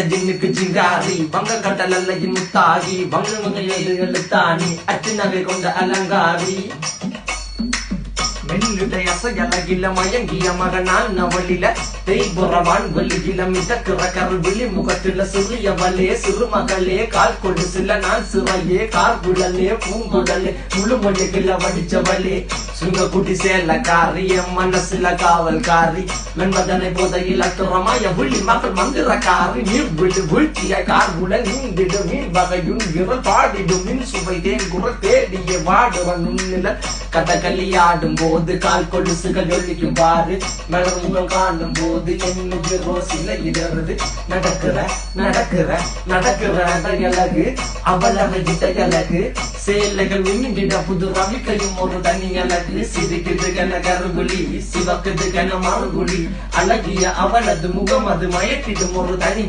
ஜின்னுக்கு ஜிங்காரி வங்க கடலல்ல முத்தாகி வங்க எழுத்தாணி அச்சு நகை கொண்ட அலங்காரி மெல்லுடைய அசையலகில மயங்கிய மகனான் நவளில தேய்புறவான் வெளியில மிதக்கிற கருவிழி முகத்தில சிறியவளே சிறுமகளே கால் கொடு சில நான் சிறையே கார்குழலே பூங்குடலே முழுமொழிகள வடிச்சவளே சுங்க குட்டி சேலக்காரி என் மனசுல காவல்காரி மென்பதனை போதையில் அத்துறமாய விழி மகள் மந்திரக்காரி நீர் விழு வீழ்ச்சிய கார்குழல் நீந்திடு மீன் வகையுன் விரல் பாடிடும் மின் சுவை தேன் குரல் தேடிய வாடுவன் உன்னில கதகளியாடும் போது கால் கொலுசுகள் ஒழிக்கும் பாரு மலர் முகம் காணும் போது என்னுடைய ரோசில இடருது நடக்கிற நடக்கிற நடக்கிற அழகு அவளவை அழகு சேலைகள் உமிண்டிட புது ரவிக்கையும் ஒரு தனி அழகு சிரிக்குது கன கருகுலி சிவக்குது கன மறுகுலி அழகிய அவளது முகம் அது மயக்கிடும் ஒரு தனி